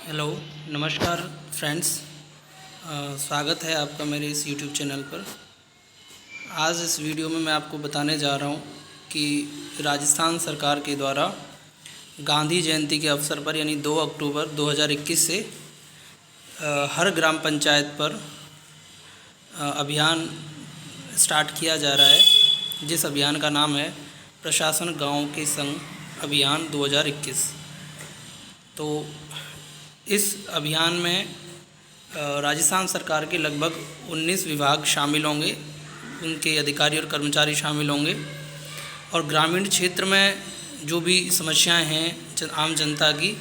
Hello, नमस्कार friends. स्वागत है आपका मेरे इस यूट्यूब चैनल पर। आज इस वीडियो में मैं आपको बताने जा रहा हूँ कि राजस्थान सरकार के द्वारा गांधी जयंती के अवसर पर यानी 2 अक्टूबर 2021 से हर ग्राम पंचायत पर अभियान स्टार्ट किया जा रहा है, जिस अभियान का नाम है प्रशासन गाँव के संग अभियान 2021। तो इस अभियान में राजस्थान सरकार के लगभग 19 विभाग शामिल होंगे, उनके अधिकारी और कर्मचारी शामिल होंगे और ग्रामीण क्षेत्र में जो भी समस्याएं हैं आम जनता की,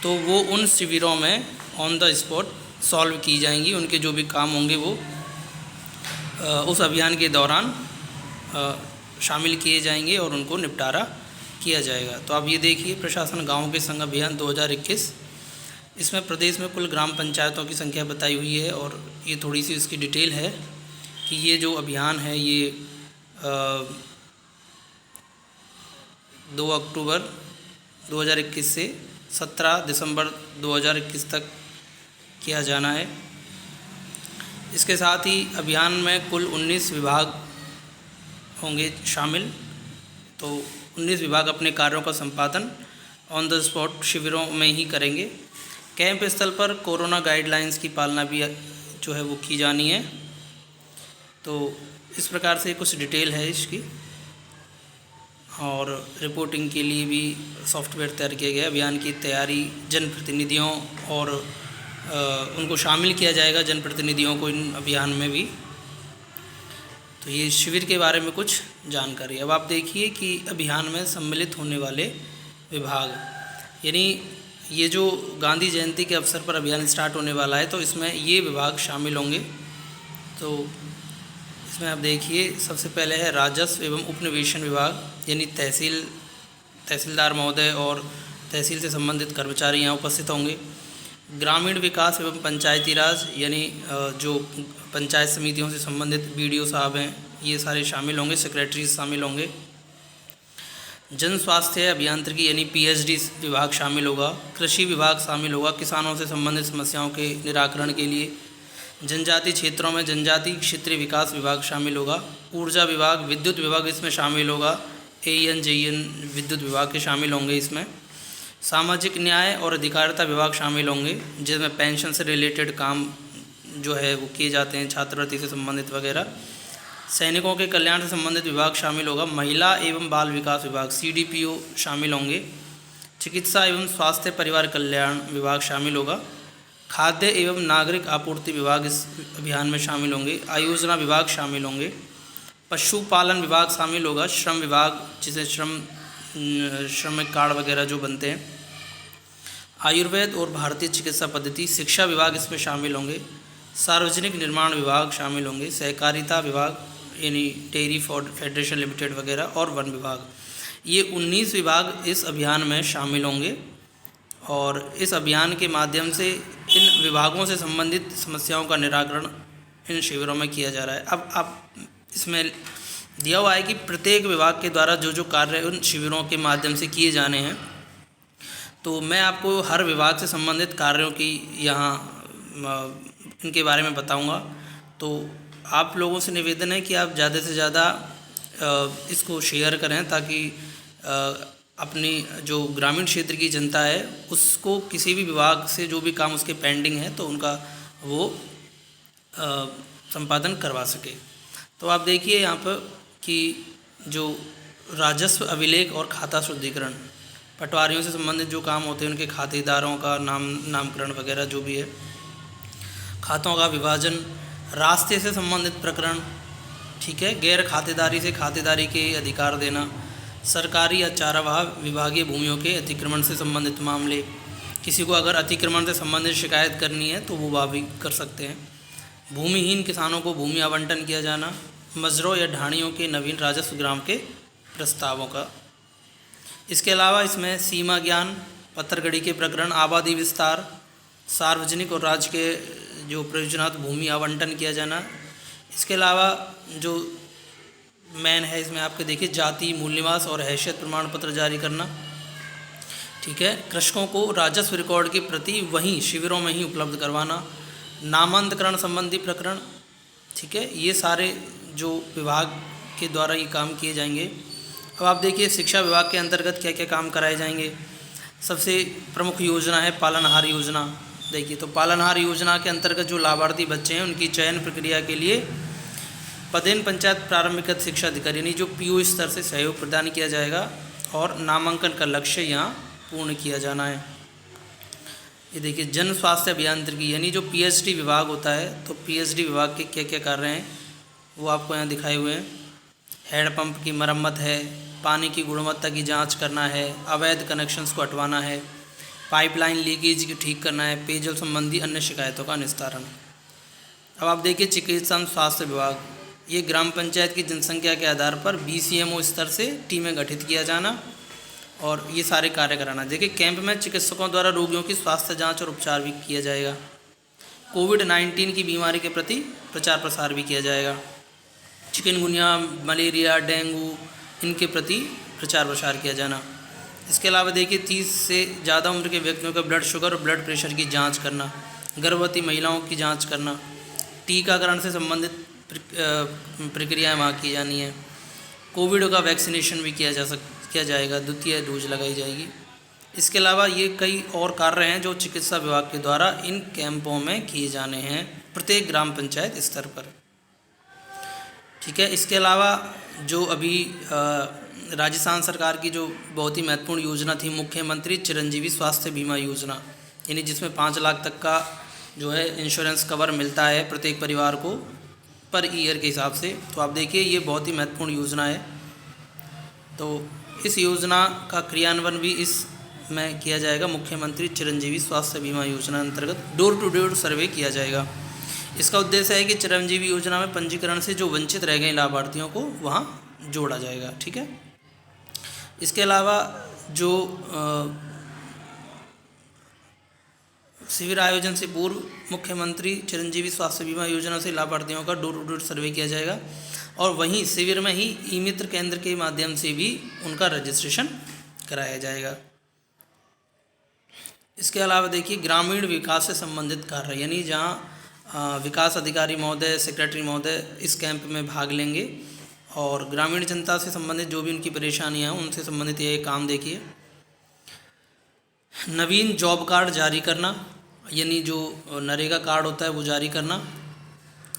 तो वो उन शिविरों में ऑन द स्पॉट सॉल्व की जाएंगी। उनके जो भी काम होंगे वो उस अभियान के दौरान शामिल किए जाएंगे और उनको निपटारा किया जाएगा। तो आप ये देखिए, प्रशासन गाँव के संग अभियान 2021। इसमें प्रदेश में कुल ग्राम पंचायतों की संख्या बताई हुई है और ये थोड़ी सी इसकी डिटेल है कि ये जो अभियान है ये 2 अक्टूबर 2021 से 17 दिसंबर 2021 तक किया जाना है। इसके साथ ही अभियान में कुल 19 विभाग होंगे शामिल। तो 19 विभाग अपने कार्यों का संपादन ऑन द स्पॉट शिविरों में ही करेंगे। कैंप स्थल पर कोरोना गाइडलाइंस की पालना भी जो है वो की जानी है। तो इस प्रकार से कुछ डिटेल है इसकी, और रिपोर्टिंग के लिए भी सॉफ्टवेयर तैयार किया गया। अभियान की तैयारी जनप्रतिनिधियों और उनको शामिल किया जाएगा, जनप्रतिनिधियों को इन अभियान में भी। तो ये शिविर के बारे में कुछ जानकारी। अब आप देखिए कि अभियान में सम्मिलित होने वाले विभाग, यानी ये जो गांधी जयंती के अवसर पर अभियान स्टार्ट होने वाला है, तो इसमें ये विभाग शामिल होंगे। तो इसमें आप देखिए, सबसे पहले है राजस्व एवं उपनिवेशन विभाग, यानी तहसीलदार महोदय और तहसील से संबंधित कर्मचारी यहाँ उपस्थित होंगे। ग्रामीण विकास एवं पंचायती राज, यानी जो पंचायत समितियों से संबंधित BDO साहब हैं, ये सारे शामिल होंगे, सेक्रेटरी शामिल होंगे। जन स्वास्थ्य अभियांत्रिकी यानी PhD विभाग शामिल होगा। कृषि विभाग शामिल होगा, किसानों से संबंधित समस्याओं के निराकरण के लिए। जनजातीय क्षेत्रों में जनजातीय क्षेत्रीय विकास विभाग शामिल होगा। ऊर्जा विभाग, विद्युत विभाग इसमें शामिल होगा। AEN JEN विद्युत विभाग के शामिल होंगे इसमें। सामाजिक न्याय और अधिकारिता विभाग शामिल होंगे, जिसमें पेंशन से रिलेटेड काम जो है वो किए जाते हैं, छात्रवृत्ति से संबंधित वगैरह। सैनिकों के कल्याण से संबंधित विभाग शामिल होगा। महिला एवं बाल विकास विभाग CDPO शामिल होंगे। चिकित्सा एवं स्वास्थ्य परिवार कल्याण विभाग शामिल होगा। खाद्य एवं नागरिक आपूर्ति विभाग इस अभियान में शामिल होंगे। आयोजना विभाग शामिल होंगे। पशुपालन विभाग शामिल होगा। श्रम विभाग, जिसे श्रमिक कार्ड वगैरह जो बनते हैं। आयुर्वेद और भारतीय चिकित्सा पद्धति। शिक्षा विभाग इसमें शामिल होंगे। सार्वजनिक निर्माण विभाग शामिल होंगे। सहकारिता विभाग यानी डेयरी फेडरेशन लिमिटेड वगैरह, और वन विभाग। ये 19 विभाग इस अभियान में शामिल होंगे और इस अभियान के माध्यम से इन विभागों से संबंधित समस्याओं का निराकरण इन शिविरों में किया जा रहा है। अब आप इसमें दिया हुआ है कि प्रत्येक विभाग के द्वारा जो जो कार्य उन शिविरों के माध्यम से किए जाने हैं, तो मैं आपको हर विभाग से संबंधित कार्यों की यहाँ इनके बारे में बताऊंगा। तो आप लोगों से निवेदन है कि आप ज़्यादा से ज़्यादा इसको शेयर करें, ताकि अपनी जो ग्रामीण क्षेत्र की जनता है उसको किसी भी विभाग से जो भी काम उसके पेंडिंग है तो उनका वो संपादन करवा सके। तो आप देखिए यहाँ पर कि जो राजस्व अभिलेख और खाता शुद्धिकरण, पटवारियों से संबंधित जो काम होते हैं उनके खातेदारों का नामकरण वगैरह जो भी है, खातों का विभाजन, रास्ते से संबंधित प्रकरण, ठीक है, गैर खातेदारी से खातेदारी के अधिकार देना, सरकारी या चारागाह विभागीय भूमियों के अतिक्रमण से संबंधित मामले, किसी को अगर अतिक्रमण से संबंधित शिकायत करनी है तो वो भी कर सकते हैं। भूमिहीन किसानों को भूमि आवंटन किया जाना, मजरों या ढाणियों के नवीन राजस्व ग्राम के प्रस्तावों का। इसके अलावा इसमें सीमा ज्ञान, पत्थरगढ़ी के प्रकरण, आबादी विस्तार, सार्वजनिक और राज्य के जो प्रयोजनार्थ भूमि आवंटन किया जाना। इसके अलावा जो मेन है इसमें आपके देखिए, जाति, मूल निवास और हैसियत प्रमाण पत्र जारी करना, ठीक है। कृषकों को राजस्व रिकॉर्ड की प्रति वहीं शिविरों में ही उपलब्ध करवाना। नामांतरण संबंधी प्रकरण, ठीक है, ये सारे जो विभाग के द्वारा ये काम किए जाएंगे। अब आप देखिए शिक्षा विभाग के अंतर्गत क्या क्या काम कराए जाएंगे। सबसे प्रमुख योजना है पालनहार योजना। देखिए तो पालनहार योजना के अंतर्गत जो लाभार्थी बच्चे हैं उनकी चयन प्रक्रिया के लिए पदेन पंचायत प्रारंभिक शिक्षा अधिकारी यानी जो पीओ स्तर से सहयोग प्रदान किया जाएगा और नामांकन का लक्ष्य यहाँ पूर्ण किया जाना है। ये देखिए जन स्वास्थ्य अभियांत्रिकी यानी जो पीएचडी विभाग होता है, तो पीएचडी विभाग के क्या क्या कार्य हैं वो आपको यहाँ दिखाए हुए हैं। हैंडपंप की मरम्मत है, पानी की गुणवत्ता की जांच करना है, अवैध कनेक्शंस को हटवाना है, पाइपलाइन लीकेज की ठीक करना है, पेयजल संबंधी अन्य शिकायतों का निस्तारण। अब आप देखिए चिकित्सा एवं स्वास्थ्य विभाग, ये ग्राम पंचायत की जनसंख्या के आधार पर बीसीएमओ स्तर से टीमें गठित किया जाना और ये सारे कार्य कराना। देखिए कैंप में चिकित्सकों द्वारा रोगियों की स्वास्थ्य जांच और उपचार भी किया जाएगा। कोविड-19 की बीमारी के प्रति प्रचार प्रसार भी किया जाएगा। चिकनगुनिया, मलेरिया, डेंगू, इनके प्रति प्रचार प्रसार किया जाना। इसके अलावा देखिए 30 से ज़्यादा उम्र के व्यक्तियों का ब्लड शुगर और ब्लड प्रेशर की जाँच करना, गर्भवती महिलाओं की जाँच करना, टीकाकरण से संबंधित प्रक्रियाएँ वहाँ की जानी है। कोविड का वैक्सीनेशन भी किया जाएगा, द्वितीय डोज लगाई जाएगी। इसके अलावा ये कई और कार्य हैं जो चिकित्सा विभाग के द्वारा इन कैंपों में किए जाने हैं प्रत्येक ग्राम पंचायत स्तर पर, ठीक है। इसके अलावा जो अभी राजस्थान सरकार की जो बहुत ही महत्वपूर्ण योजना थी मुख्यमंत्री चिरंजीवी स्वास्थ्य बीमा योजना, यानी जिसमें 5 लाख तक का जो है इंश्योरेंस कवर मिलता है प्रत्येक परिवार को पर ईयर के हिसाब से। तो आप देखिए ये बहुत ही महत्वपूर्ण योजना है। तो इस योजना का क्रियान्वयन भी इसमें किया जाएगा। मुख्यमंत्री चिरंजीवी स्वास्थ्य बीमा योजना अंतर्गत डोर टू डोर सर्वे किया जाएगा। इसका उद्देश्य है कि चिरंजीवी योजना में पंजीकरण से जो वंचित रह गए लाभार्थियों को वहाँ जोड़ा जाएगा, ठीक है। इसके अलावा जो शिविर आयोजन से पूर्व मुख्यमंत्री चिरंजीवी स्वास्थ्य बीमा योजना से लाभार्थियों का डोर टू डोर सर्वे किया जाएगा और वहीं शिविर में ही ई मित्र केंद्र के माध्यम से भी उनका रजिस्ट्रेशन कराया जाएगा। इसके अलावा देखिए ग्रामीण विकास से संबंधित कार्य, यानी जहाँ विकास अधिकारी महोदय, सेक्रेटरी महोदय इस कैंप में भाग लेंगे और ग्रामीण जनता से संबंधित जो भी उनकी परेशानियाँ हैं उनसे संबंधित ये काम देखिए। नवीन जॉब कार्ड जारी करना, यानी जो नरेगा कार्ड होता है वो जारी करना।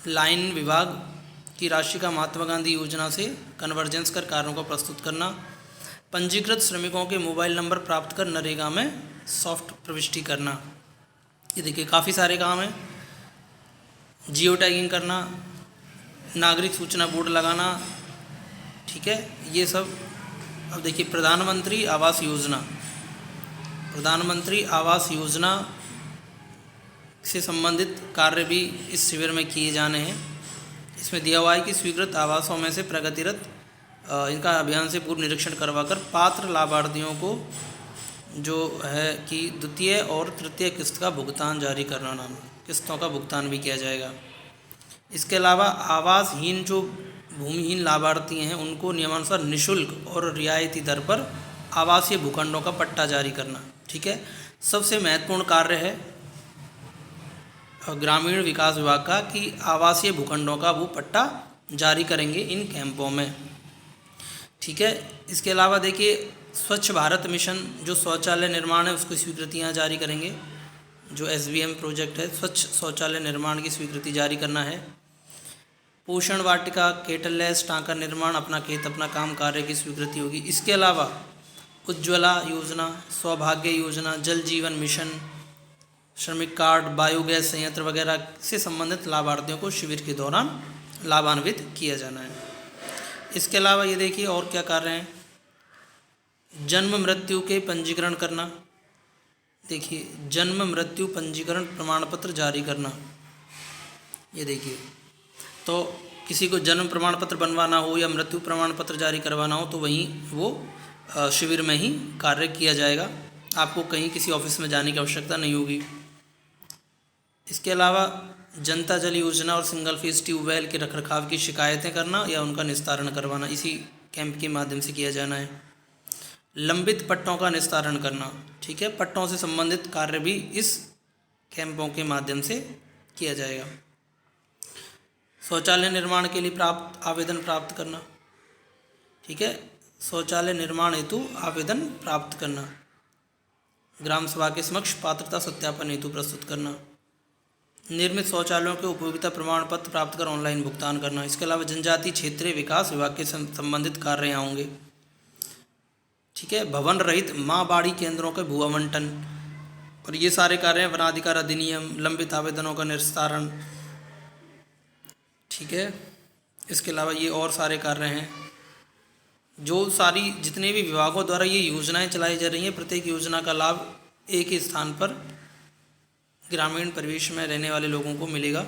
लाइन विभाग की राशि का महात्मा गांधी योजना से कन्वर्जेंस कर कार्यों को प्रस्तुत करना। पंजीकृत श्रमिकों के मोबाइल नंबर प्राप्त कर नरेगा में सॉफ्ट प्रविष्टि करना। ये देखिए काफ़ी सारे काम हैं। जियो टैगिंग करना, नागरिक सूचना बोर्ड लगाना, ठीक है, ये सब। अब देखिए प्रधानमंत्री आवास योजना, प्रधानमंत्री आवास योजना से संबंधित कार्य भी इस शिविर में किए जाने हैं। इसमें दिया हुआ है कि स्वीकृत आवासों में से प्रगतिरत इनका अभियान से पूर्व निरीक्षण करवाकर पात्र लाभार्थियों को जो है कि द्वितीय और तृतीय किस्त का भुगतान जारी करना, किस्तों का भुगतान भी किया जाएगा। इसके अलावा आवासहीन जो भूमिहीन लाभार्थी हैं उनको नियमानुसार निःशुल्क और रियायती दर पर आवासीय भूखंडों का पट्टा जारी करना, ठीक है। सबसे महत्वपूर्ण कार्य है ग्रामीण विकास विभाग का कि आवासीय भूखंडों का वो पट्टा जारी करेंगे इन कैंपों में, ठीक है। इसके अलावा देखिए स्वच्छ भारत मिशन जो शौचालय निर्माण है उसकी स्वीकृतियाँ जारी करेंगे। जो SBM प्रोजेक्ट है स्वच्छ शौचालय निर्माण की स्वीकृति जारी करना है। पोषण वाटिका, केटललेस टांका निर्माण, अपना खेत अपना काम कार्य की स्वीकृति होगी। इसके अलावा उज्ज्वला योजना, सौभाग्य योजना, जल जीवन मिशन, श्रमिक कार्ड, बायोगैस संयंत्र वगैरह से संबंधित लाभार्थियों को शिविर के दौरान लाभान्वित किया जाना है। इसके अलावा ये देखिए और क्या कार्य हैं। जन्म मृत्यु के पंजीकरण करना, देखिए जन्म मृत्यु पंजीकरण प्रमाण पत्र जारी करना। ये देखिए तो किसी को जन्म प्रमाण पत्र बनवाना हो या मृत्यु प्रमाण पत्र जारी करवाना हो तो वहीं वो शिविर में ही कार्य किया जाएगा। आपको कहीं किसी ऑफिस में जाने की आवश्यकता नहीं होगी। इसके अलावा जनता जल योजना और सिंगल फेज ट्यूबवेल के रखरखाव की शिकायतें करना या उनका निस्तारण करवाना इसी कैंप के माध्यम से किया जाना है। लंबित पट्टों का निस्तारण करना। ठीक है, पट्टों से संबंधित कार्य भी इस कैंपों के माध्यम से किया जाएगा। शौचालय निर्माण के लिए आवेदन प्राप्त करना। ठीक है, शौचालय निर्माण हेतु आवेदन प्राप्त करना। ग्राम सभा के समक्ष पात्रता सत्यापन हेतु प्रस्तुत करना। निर्मित शौचालयों के उपयोगिता प्रमाण पत्र प्राप्त कर ऑनलाइन भुगतान करना। इसके अलावा जनजातीय क्षेत्रीय विकास विभाग के संबंधित कार्य यहाँ होंगे। ठीक है, भवन रहित माँ बाड़ी केंद्रों के भू आवंटन, और ये सारे कार्य हैं। वनाधिकार अधिनियम, लंबित आवेदनों का निस्तारण। ठीक है, इसके अलावा ये और सारे कार्य हैं। जो सारी जितने भी विभागों द्वारा ये योजनाएं चलाई जा रही हैं, प्रत्येक योजना का लाभ एक ही स्थान पर ग्रामीण परिवेश में रहने वाले लोगों को मिलेगा।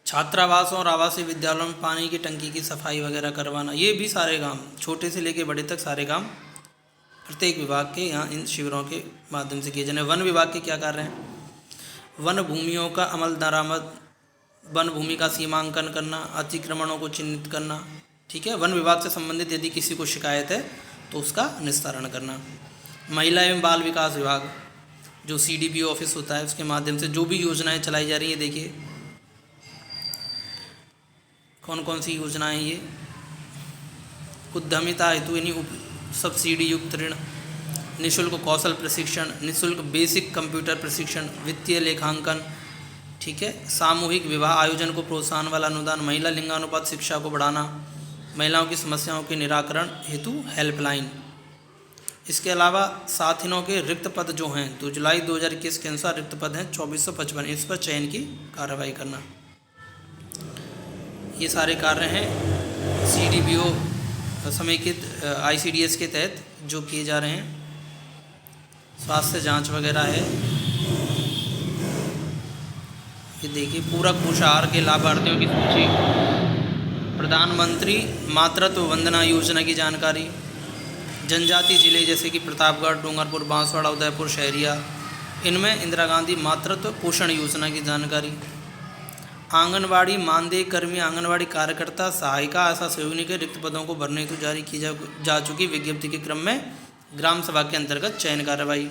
छात्रावासों और आवासीय विद्यालयों में पानी की टंकी की सफाई वगैरह करवाना, ये भी सारे काम, छोटे से लेकर बड़े तक सारे काम प्रत्येक विभाग के यहाँ इन शिविरों के माध्यम से किए जाने। वन विभाग के क्या कार्य हैं? वन भूमियों का अमल दरामद, वन भूमि का सीमांकन करना, अतिक्रमणों को चिन्हित करना। ठीक है, वन विभाग से संबंधित यदि किसी को शिकायत है तो उसका निस्तारण करना। महिला एवं बाल विकास विभाग, जो CDPO ऑफिस होता है, उसके माध्यम से जो भी योजनाएं चलाई जा रही है, देखिए कौन कौन सी योजनाएं ये। उद्यमिता हेतु यानी सब्सिडी युक्त ऋण, निःशुल्क कौशल प्रशिक्षण, निःशुल्क बेसिक कंप्यूटर प्रशिक्षण, वित्तीय लेखांकन। ठीक है, सामूहिक विवाह आयोजन को प्रोत्साहन वाला अनुदान, महिला लिंगानुपात शिक्षा को बढ़ाना, महिलाओं की समस्याओं के निराकरण हेतु हेल्पलाइन। इसके अलावा साथिनों के रिक्त पद जो हैं, तो जुलाई 2021 के अनुसार रिक्त पद हैं 2455, इस पर चयन की कार्रवाई करना। ये सारे कार्य हैं CDPO समेकित ICDS के तहत जो किए जा रहे हैं। स्वास्थ्य जांच वगैरह है। ये देखिए, पूरक पोषाहार के लाभार्थियों की सूची, प्रधानमंत्री मातृत्व वंदना योजना की जानकारी, जनजातीय जिले जैसे कि प्रतापगढ़, डूंगरपुर, बांसवाड़ा, उदयपुर, शहरिया, इनमें इंदिरा गांधी मातृत्व पोषण योजना की जानकारी। आंगनवाड़ी मानदेय कर्मी, आंगनवाड़ी कार्यकर्ता, सहायिका, आशा सहयोगिनी के रिक्त पदों को भरने हेतु जारी की जा चुकी विज्ञप्ति के क्रम में ग्राम सभा के अंतर्गत चयन कार्रवाई।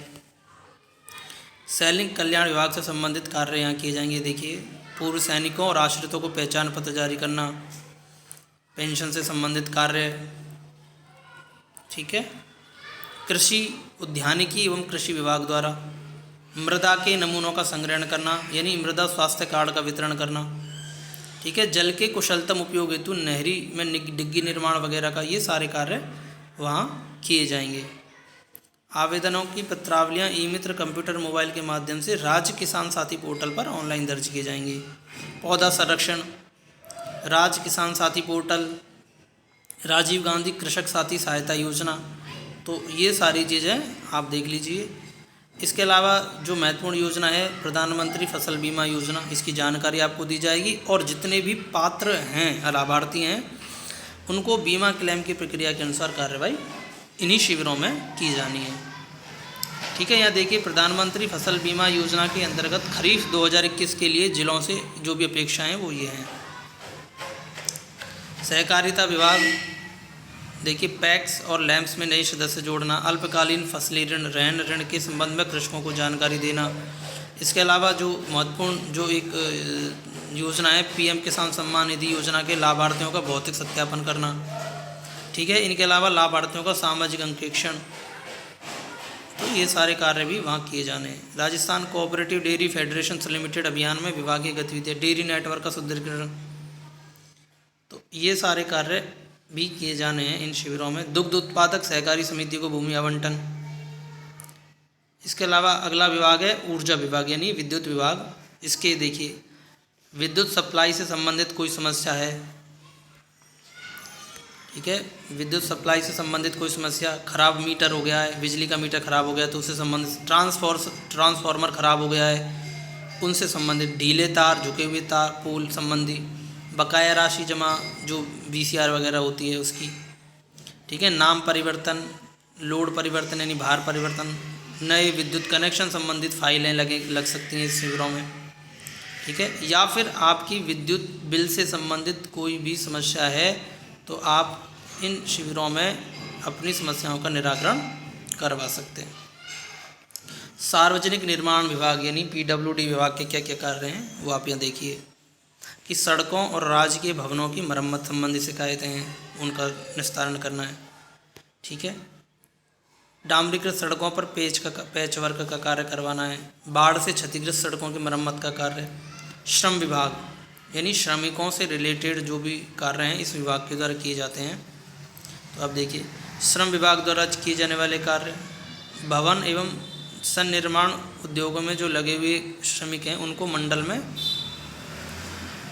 सैनिक कल्याण विभाग से संबंधित कार्य यहाँ किए जाएंगे। देखिए, पूर्व सैनिकों और आश्रितों को पहचान पत्र जारी करना, पेंशन से संबंधित कार्य। ठीक है, कृषि उद्यानिकी एवं कृषि विभाग द्वारा मृदा के नमूनों का संग्रहण करना, यानी मृदा स्वास्थ्य कार्ड का वितरण करना। ठीक है, जल के कुशलतम उपयोग हेतु नहरी में डिग्गी निर्माण वगैरह का, ये सारे कार्य वहाँ किए जाएंगे। आवेदनों की पत्रावलियाँ ई-मित्र कंप्यूटर मोबाइल के माध्यम से राज्य किसान साथी पोर्टल पर ऑनलाइन दर्ज किए जाएंगे। पौधा संरक्षण, राज्य किसान साथी पोर्टल, राजीव गांधी कृषक साथी सहायता योजना, तो ये सारी चीज़ें आप देख लीजिए। इसके अलावा जो महत्वपूर्ण योजना है प्रधानमंत्री फसल बीमा योजना, इसकी जानकारी आपको दी जाएगी, और जितने भी पात्र हैं, लाभार्थी हैं, उनको बीमा क्लेम की प्रक्रिया के अनुसार कार्रवाई इन्हीं शिविरों में की जानी है। ठीक है, यहाँ देखिए, प्रधानमंत्री फसल बीमा योजना के अंतर्गत खरीफ 2021 के लिए जिलों से जो भी अपेक्षाएं हैं वो ये हैं। सहकारिता विभाग, देखिए, पैक्स और लैम्प्स में नए सदस्य जोड़ना, अल्पकालीन फसली ऋण, रहन ऋण के संबंध में कृषकों को जानकारी देना। इसके अलावा जो महत्वपूर्ण जो एक योजना है PM किसान सम्मान निधि योजना के लाभार्थियों का भौतिक सत्यापन करना। ठीक है, इनके अलावा लाभार्थियों का सामाजिक अंकेक्षण, तो ये सारे कार्य भी वहाँ किए जाने हैं। Rajasthan cooperative dairy federation limited अभियान में विभागीय गतिविधियाँ, डेयरी नेटवर्क का सुदृढ़ीकरण, तो ये सारे कार्य भी किए जाने हैं इन शिविरों में। दुग्ध उत्पादक सहकारी समिति को भूमि आवंटन। इसके अलावा अगला विभाग है ऊर्जा विभाग, यानी विद्युत विभाग। इसके देखिए, विद्युत सप्लाई से संबंधित कोई समस्या है, ठीक है, विद्युत सप्लाई से संबंधित कोई समस्या, खराब मीटर हो गया है, बिजली का मीटर खराब हो गया तो उससे संबंधित, ट्रांसफार्मर खराब हो गया है उनसे संबंधित, ढीले तार, झुके हुए तार, पोल संबंधी, बकाया राशि जमा जो VCR वगैरह होती है उसकी। ठीक है, नाम परिवर्तन, लोड परिवर्तन यानी भार परिवर्तन, नए विद्युत कनेक्शन संबंधित फाइलें लग सकती हैं इस शिविरों में। ठीक है, या फिर आपकी विद्युत बिल से संबंधित कोई भी समस्या है तो आप इन शिविरों में अपनी समस्याओं का निराकरण करवा सकते हैं। सार्वजनिक निर्माण विभाग यानी PWD विभाग के क्या क्या कार्य हैं वो आप यहाँ देखिए कि सड़कों और राजकीय भवनों की मरम्मत संबंधी शिकायतें हैं, उनका निस्तारण करना है। ठीक है। डामरीकृत सड़कों पर पैच वर्क का कार्य करवाना है। बाढ़ से क्षतिग्रस्त सड़कों की मरम्मत का कार्य। श्रम विभाग यानी श्रमिकों से रिलेटेड जो भी कार्य हैं इस विभाग के द्वारा किए जाते हैं। तो आप देखिए श्रम विभाग द्वारा किए जाने वाले कार्य, भवन एवं सन्निर्माण उद्योगों में जो लगे हुए श्रमिक हैं उनको मंडल में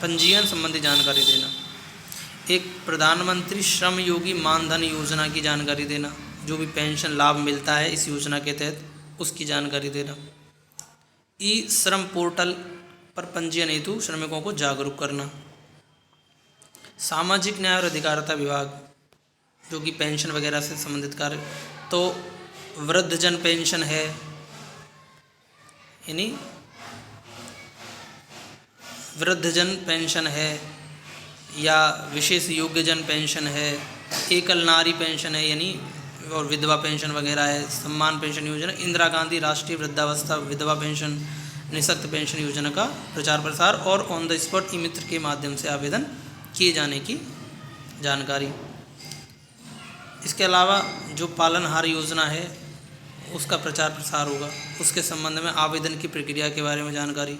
पंजीयन संबंधी जानकारी देना। एक प्रधानमंत्री श्रम योगी मानधन योजना की जानकारी देना, जो भी पेंशन लाभ मिलता है इस योजना के तहत उसकी जानकारी देना। ई श्रम पोर्टल पर पंजीयन हेतु श्रमिकों को जागरूक करना। सामाजिक न्याय और अधिकारिता विभाग जो कि पेंशन वगैरह से संबंधित कार्य, तो वृद्धजन पेंशन है यानी वृद्धजन पेंशन है या विशेष योग्यजन पेंशन है, एकल नारी पेंशन है यानी और विधवा पेंशन वगैरह है, सम्मान पेंशन योजना, इंदिरा गांधी राष्ट्रीय वृद्धावस्था विधवा पेंशन, निःशक्त पेंशन योजना का प्रचार प्रसार और ऑन द स्पॉट ई मित्र के माध्यम से आवेदन किए जाने की जानकारी। इसके अलावा जो पालनहार योजना है उसका प्रचार प्रसार होगा, उसके संबंध में आवेदन की प्रक्रिया के बारे में जानकारी।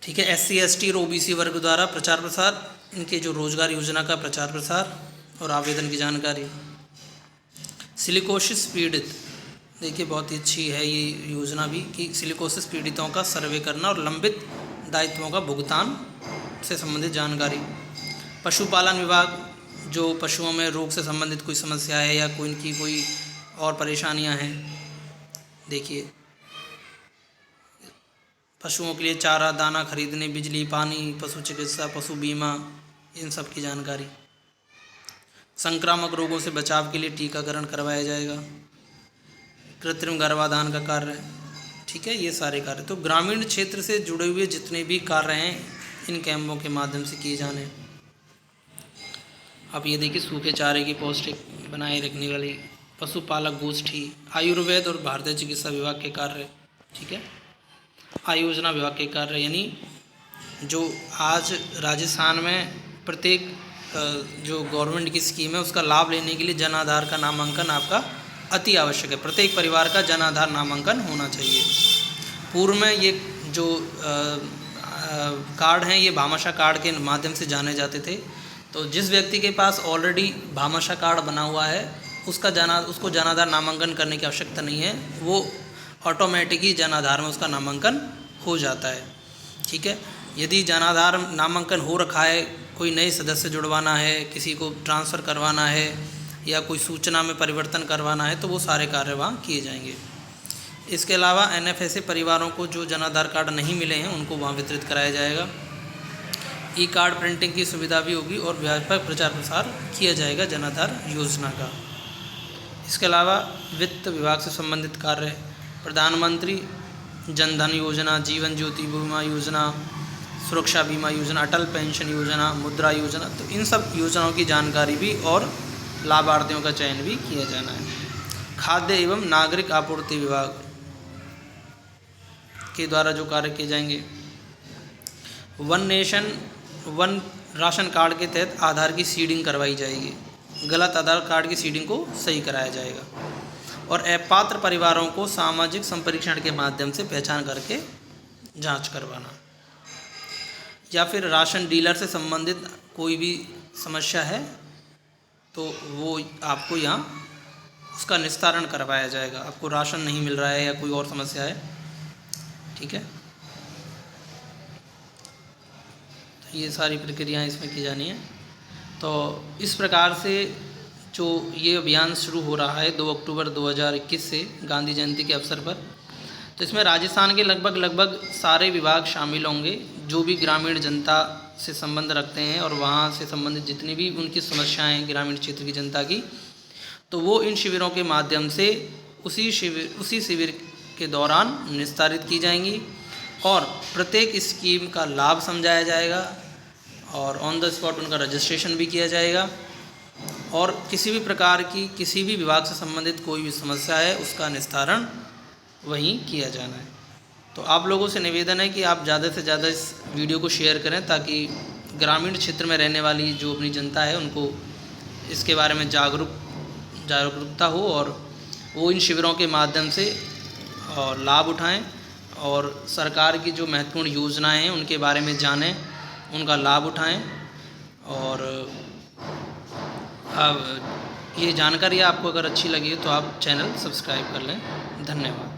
ठीक है। SC ST और OBC वर्ग द्वारा प्रचार प्रसार, इनके जो रोजगार योजना का प्रचार प्रसार और आवेदन की जानकारी। सिलिकोसिस पीड़ित, देखिए बहुत ही अच्छी है ये योजना भी कि सिलिकोसिस पीड़ितों का सर्वे करना और लंबित दायित्वों का भुगतान से संबंधित जानकारी। पशुपालन विभाग जो पशुओं में रोग से संबंधित कोई समस्या है या कोई इनकी कोई और परेशानियां हैं, देखिए पशुओं के लिए चारा दाना खरीदने, बिजली पानी, पशु चिकित्सा, पशु बीमा, इन सब की जानकारी। संक्रामक रोगों से बचाव के लिए टीकाकरण करवाया जाएगा। कृत्रिम गर्भाधान का कार्य। ठीक है, ये सारे कार्य तो ग्रामीण क्षेत्र से जुड़े हुए जितने भी कार्य हैं इन कैंपों के माध्यम से किए जाने। अब ये देखिए सूखे चारे की पौष्टिक बनाए रखने वाली पशुपालक गोष्ठी, आयुर्वेद और भारतीय चिकित्सा विभाग के कार्य। ठीक है। आयोजना विभाग के कार्य यानी जो आज राजस्थान में प्रत्येक जो गवर्नमेंट की स्कीम है उसका लाभ लेने के लिए जन आधार का नामांकन आपका अति आवश्यक है। प्रत्येक परिवार का जन आधार नामांकन होना चाहिए। पूर्व में ये जो कार्ड हैं ये भामाशाह कार्ड के माध्यम से जाने जाते थे। तो जिस व्यक्ति के पास ऑलरेडी भामाशाह कार्ड बना हुआ है उसको जन आधार नामांकन करने की आवश्यकता नहीं है, वो ऑटोमेटिक ही जन आधार में उसका नामांकन हो जाता है। ठीक है। यदि जन आधार नामांकन हो रखा है, कोई नए सदस्य जुड़वाना है, किसी को ट्रांसफ़र करवाना है या कोई सूचना में परिवर्तन करवाना है तो वो सारे कार्य वहाँ किए जाएंगे। इसके अलावा NFSA परिवारों को जो जन आधार कार्ड नहीं मिले हैं उनको वहाँ वितरित कराया जाएगा। ई कार्ड प्रिंटिंग की सुविधा भी होगी और व्यापक प्रचार प्रसार किया जाएगा जन आधार योजना का। इसके अलावा वित्त विभाग से संबंधित कार्य, प्रधानमंत्री जनधन योजना, जीवन ज्योति बीमा योजना, सुरक्षा बीमा योजना, अटल पेंशन योजना, मुद्रा योजना, तो इन सब योजनाओं की जानकारी भी और लाभार्थियों का चयन भी किया जाना है। खाद्य एवं नागरिक आपूर्ति विभाग के द्वारा जो कार्य किए जाएंगे, one nation one ration card के तहत आधार की सीडिंग करवाई जाएगी। गलत आधार कार्ड की सीडिंग को सही कराया जाएगा और अपात्र परिवारों को सामाजिक संपरीक्षण के माध्यम से पहचान करके जांच करवाना। या फिर राशन डीलर से संबंधित कोई भी समस्या है तो वो आपको यहाँ उसका निस्तारण करवाया जाएगा। आपको राशन नहीं मिल रहा है या कोई और समस्या है, ठीक है, तो ये सारी प्रक्रियाएं इसमें की जानी है। तो इस प्रकार से जो ये अभियान शुरू हो रहा है 2 अक्टूबर 2021 से गांधी जयंती के अवसर पर, तो इसमें राजस्थान के लगभग सारे विभाग शामिल होंगे जो भी ग्रामीण जनता से संबंध रखते हैं और वहाँ से संबंधित जितनी भी उनकी समस्याएं ग्रामीण क्षेत्र की जनता की, तो वो इन शिविरों के माध्यम से उसी शिविर के दौरान निस्तारित की जाएंगी और प्रत्येक स्कीम का लाभ समझाया जाएगा और ऑन द स्पॉट उनका रजिस्ट्रेशन भी किया जाएगा। और किसी भी प्रकार की किसी भी विभाग से संबंधित कोई भी समस्या है उसका निस्तारण वहीं किया जाना है। तो आप लोगों से निवेदन है कि आप ज़्यादा से ज़्यादा इस वीडियो को शेयर करें ताकि ग्रामीण क्षेत्र में रहने वाली जो अपनी जनता है उनको इसके बारे में जागरूकता हो और वो इन शिविरों के माध्यम से और लाभ उठाएं और सरकार की जो महत्वपूर्ण योजनाएं हैं उनके बारे में जानें, उनका लाभ उठाएं। और अब ये जानकारी आपको अगर अच्छी लगी तो आप चैनल सब्सक्राइब कर लें। धन्यवाद।